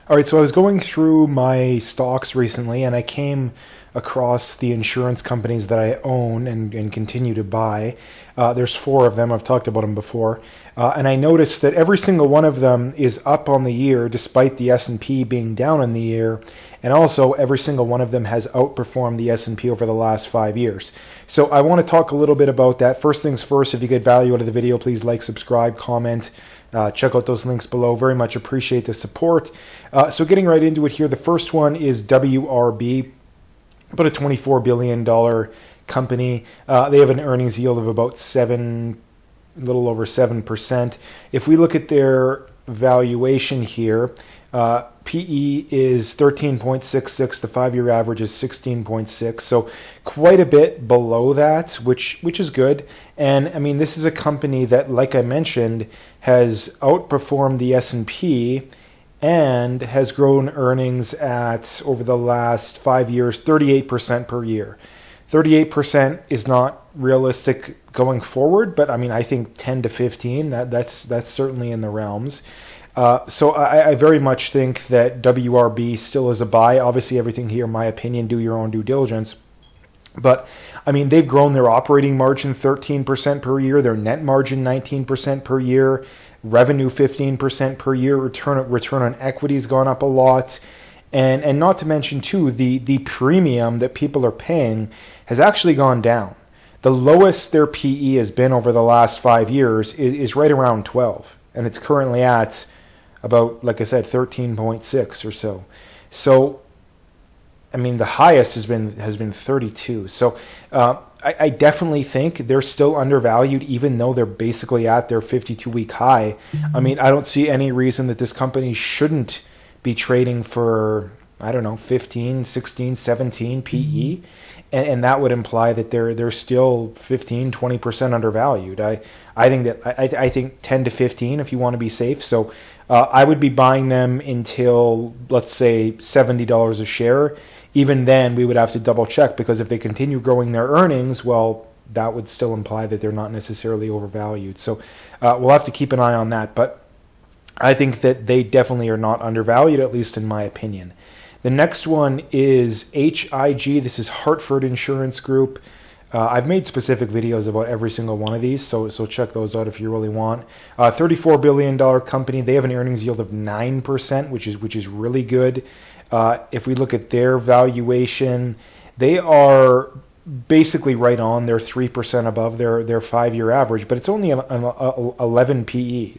All right, so I was going through my stocks recently, and I came across the insurance companies that I own and continue to buy. There's four of them. I've talked about them before. And I noticed that every single one of them is up on the year, despite the S&P being down in the year. And also, every single one of them has outperformed the S&P over the last 5 years. So I want to talk a little bit about that. First things first, if you get value out of the video, please like, subscribe, comment. Check out those links below. Very much appreciate the support. So getting right into it here, the first one is WRB, about a $24 billion company. They have an earnings yield of about a little over 7%. If we look at their valuation here, PE is 13.66. The 5-year average is 16.6. So quite a bit below that, which is good. And I mean, this is a company that, like I mentioned, has outperformed the S&P and has grown earnings at, over the last 5 years, 38% per year. 38% is not realistic going forward, but I mean, I think 10 to 15, that's certainly in the realms. So I very much think that WRB still is a buy. Obviously, everything here, in my opinion, do your own due diligence. But, I mean, they've grown their operating margin 13% per year, their net margin 19% per year, revenue 15% per year, return on equity has gone up a lot. And not to mention, too, the premium that people are paying has actually gone down. The lowest their PE has been over the last 5 years is right around 12. And it's currently at about, like I said, 13.6 or so. So, I mean, the highest has been 32. So I definitely think they're still undervalued, even though they're basically at their 52-week high. I mean, I don't see any reason that this company shouldn't be trading for, I don't know, 15, 16, 17 PE. And that would imply that they're still 15, 20% undervalued. I think 10 to 15 if you want to be safe. So I would be buying them until, let's say, $70 a share. Even then, we would have to double check, because if they continue growing their earnings, well, that would still imply that they're not necessarily overvalued. So we'll have to keep an eye on that. But I think that they definitely are not undervalued, at least in my opinion. The next one is HIG. This is Hartford Insurance Group. I've made specific videos about every single one of these, so check those out if you really want. $34 billion company. They have an earnings yield of 9%, which is really good. If we look at their valuation, they are basically right on. They're 3% above their 5-year average, but it's only an 11 PE.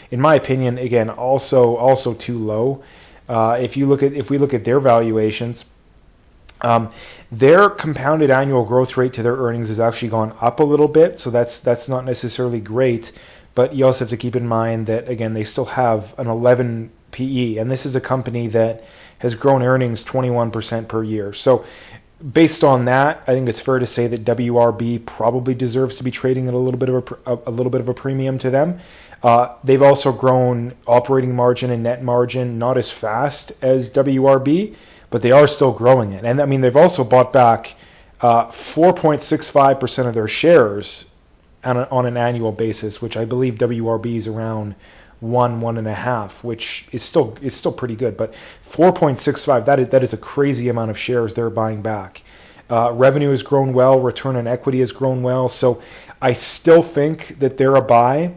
In my opinion, again, also too low. If we look at their valuations, their compounded annual growth rate to their earnings has actually gone up a little bit, so that's not necessarily great. But you also have to keep in mind that, again, they still have an 11 PE, and this is a company that has grown earnings 21% per year. So based on that, I think it's fair to say that WRB probably deserves to be trading at a little bit of a premium to them. They've also grown operating margin and net margin not as fast as WRB, but they are still growing it. And I mean, they've also bought back 4.65% of their shares on an annual basis, which I believe WRB is around 1.5, which is still pretty good. But 4.65, that is a crazy amount of shares they're buying back. Revenue has grown well, return on equity has grown well. So I still think that they're a buy.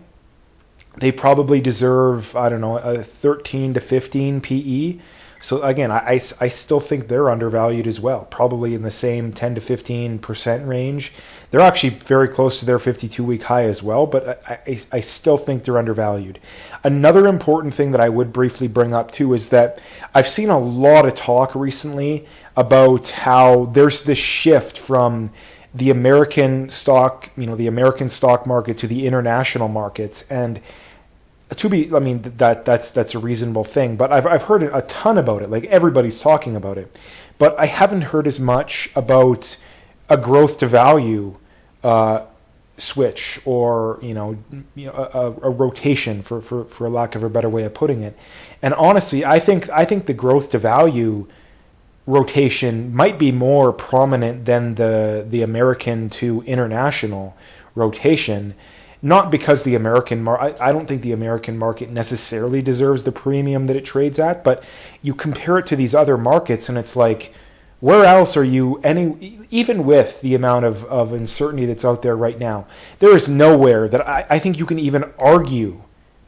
They probably deserve, I don't know, a 13 to 15 PE. So again, I still think they're undervalued as well, probably in the same 10 to 15% range. They're actually very close to their 52-week high as well, but I still think they're undervalued. Another important thing that I would briefly bring up too is that I've seen a lot of talk recently about how there's this shift from the American stock market to the international markets. And that's a reasonable thing, but I've heard a ton about it. Like, everybody's talking about it, but I haven't heard as much about a growth to value switch, or a rotation, for lack of a better way of putting it. And honestly, I think the growth to value rotation might be more prominent than the American to international rotation. not because the American I don't think the American market necessarily deserves the premium that it trades at, but you compare it to these other markets and it's like, where else are you, even with the amount of uncertainty that's out there right now, there is nowhere that I think you can even argue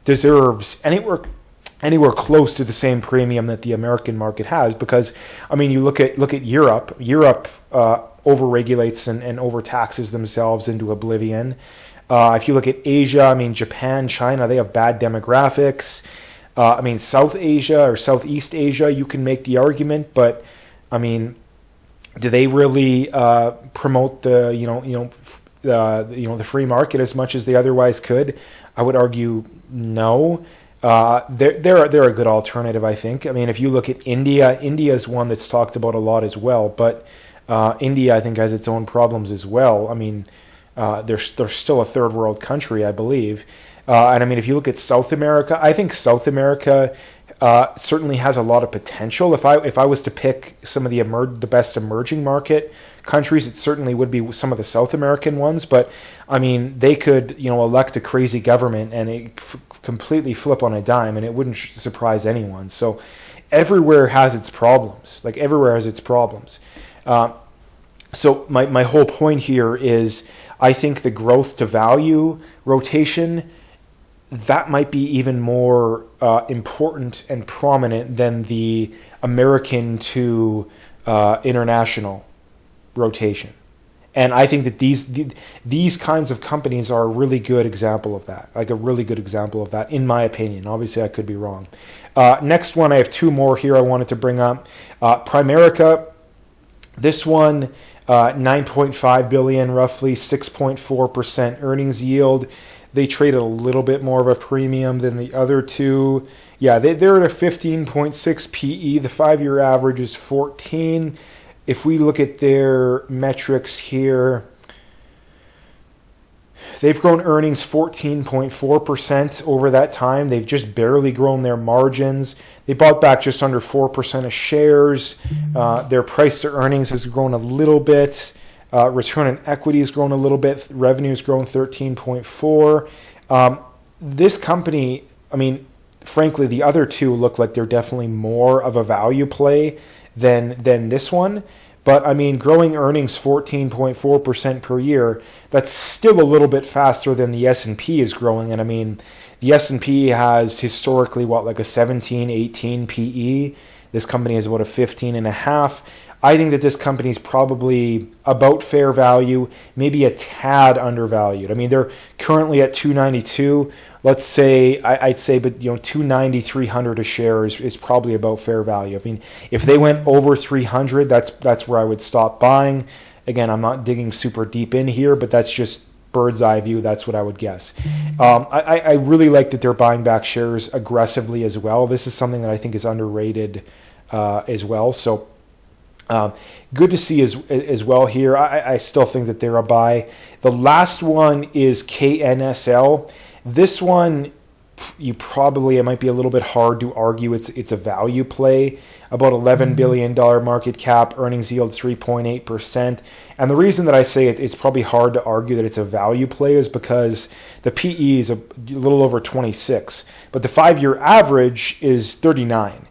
deserves anywhere close to the same premium that the American market has. Because, I mean, you look at Europe. Europe overregulates and overtaxes themselves into oblivion. If you look at Asia, I mean, Japan, China, they have bad demographics. I mean, South Asia or Southeast Asia, you can make the argument, but I mean, do they really promote the the free market as much as they otherwise could? I would argue no. They're a good alternative, I think. I mean, if you look at India, India is one that's talked about a lot as well, but India, I think, has its own problems as well. I mean, they're still a third world country, I believe. And I mean, if you look at South America, I think South America certainly has a lot of potential. If I was to pick some of the best emerging market countries, it certainly would be some of the South American ones. But I mean, they could elect a crazy government and it completely flip on a dime, and it wouldn't surprise anyone. So everywhere has its problems. Like everywhere has its problems. So my whole point here is, I think the growth to value rotation, that might be even more important and prominent than the American to international rotation. And I think that these kinds of companies are a really good example of that, in my opinion. Obviously, I could be wrong. Next one, I have two more here I wanted to bring up. Primerica, this one, $9.5 billion, roughly 6.4% earnings yield. They trade at a little bit more of a premium than the other two. Yeah, they're at a 15.6 PE. The 5-year average is 14. If we look at their metrics here, they've grown earnings 14.4% over that time. They've just barely grown their margins. They bought back just under 4% of shares. Their price to earnings has grown a little bit. Return on equity has grown a little bit. Revenue has grown 13.4. This company, I mean, frankly, the other two look like they're definitely more of a value play than this one. But I mean, growing earnings 14.4% per year, that's still a little bit faster than the S&P is growing. And I mean, the S&P has historically like a 17, 18 PE. This company has about a 15.5. I think that this company is probably about fair value, maybe a tad undervalued. I mean, they're currently at 292. Let's say, I'd say, but 290, 300 a share is probably about fair value. I mean, if they went over 300, that's where I would stop buying. Again, I'm not digging super deep in here, but that's just bird's eye view. That's what I would guess. I really like that they're buying back shares aggressively as well. This is something that I think is underrated as well. So good to see as well here. I still think that they're a buy. The last one is KNSL. This one, it might be a little bit hard to argue it's a value play. About $11 billion market cap, earnings yield 3.8%. And the reason that I say it's probably hard to argue that it's a value play is because the PE is a little over 26, but the 5-year average is 39.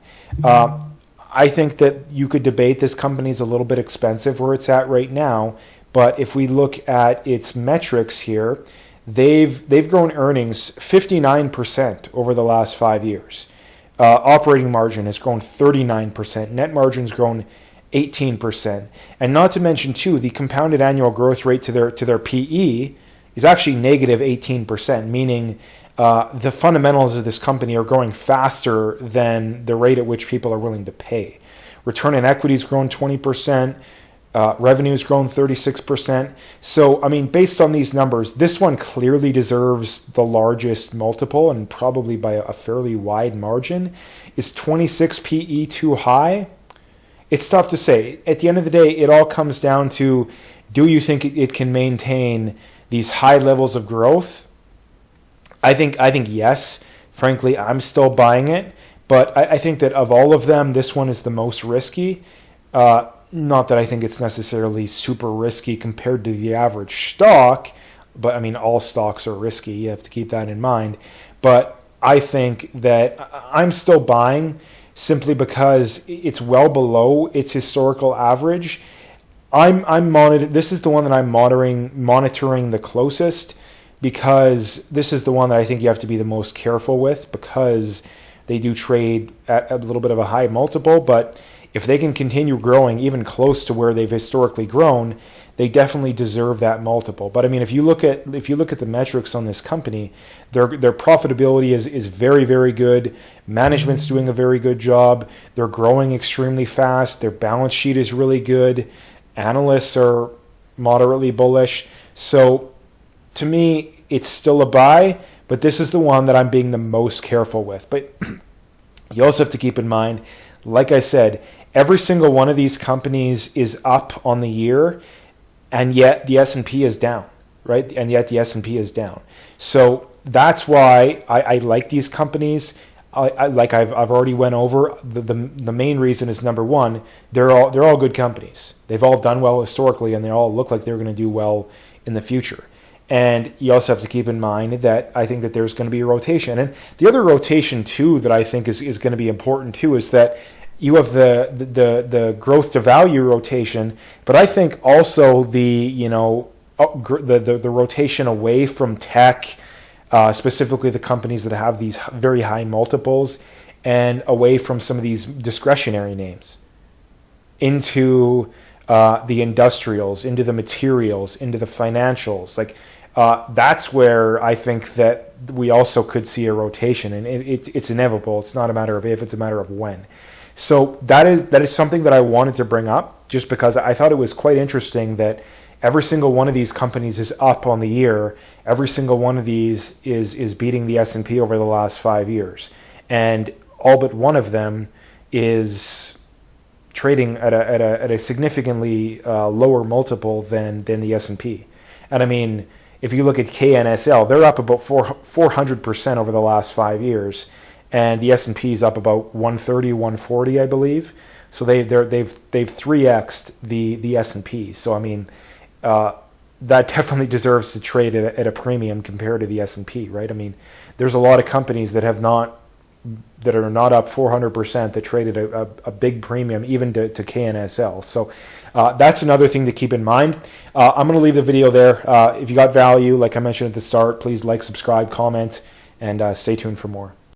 I think that you could debate this company is a little bit expensive where it's at right now, but if we look at its metrics here, they've grown earnings 59% over the last 5 years. Operating margin has grown 39%. Net margin's grown 18%. And not to mention, too, the compounded annual growth rate to their PE is actually negative 18%, meaning the fundamentals of this company are growing faster than the rate at which people are willing to pay. Return on equity has grown 20%. Revenue has grown 36%. So, I mean, based on these numbers, this one clearly deserves the largest multiple and probably by a fairly wide margin. Is 26 PE too high? It's tough to say. At the end of the day, it all comes down to, do you think it can maintain these high levels of growth? I think yes. Frankly, I'm still buying it. But I think that of all of them, this one is the most risky. Not that I think it's necessarily super risky compared to the average stock. but I mean, all stocks are risky. You have to keep that in mind. But I think that I'm still buying simply because it's well below its historical average. This is the one that I'm monitoring the closest, because this is the one that I think you have to be the most careful with, because they do trade at a little bit of a high multiple. But if they can continue growing even close to where they've historically grown, they definitely deserve that multiple. But I mean, if you look at the metrics on this company, their profitability is very, very good. Management's doing a very good job. They're growing extremely fast. Their balance sheet is really good. Analysts are moderately bullish. So to me, it's still a buy, but this is the one that I'm being the most careful with. But you also have to keep in mind, like I said, every single one of these companies is up on the year, and yet the S&P is down, right? And yet the S&P is down. So that's why I like these companies. I've already went over. The main reason is, number one, they're all good companies. They've all done well historically, and they all look like they're going to do well in the future. And you also have to keep in mind that I think that there's going to be a rotation. And the other rotation too that I think is going to be important too is that you have the growth to value rotation, but I think also the rotation away from tech, specifically the companies that have these very high multiples, and away from some of these discretionary names, into the industrials, into the materials, into the financials. That's where I think that we also could see a rotation, and it's inevitable. It's not a matter of if, it's a matter of when. So that is something that I wanted to bring up, just because I thought it was quite interesting that every single one of these companies is up on the year. Every single one of these is beating the S&P over the last 5 years, and all but one of them is trading at a significantly lower multiple than the S&P. And I mean, if you look at KNSL, they're up about 400% over the last 5 years, and the S&P is up about 130, 140, I believe. So they've 3x'd the S&P. So I mean, that definitely deserves to trade at a premium compared to the S&P, right? I mean, there's a lot of companies that are not up 400% that traded a big premium even to KNSL. So that's another thing to keep in mind. I'm going to leave the video there. If you got value, like I mentioned at the start, please like, subscribe, comment, and stay tuned for more.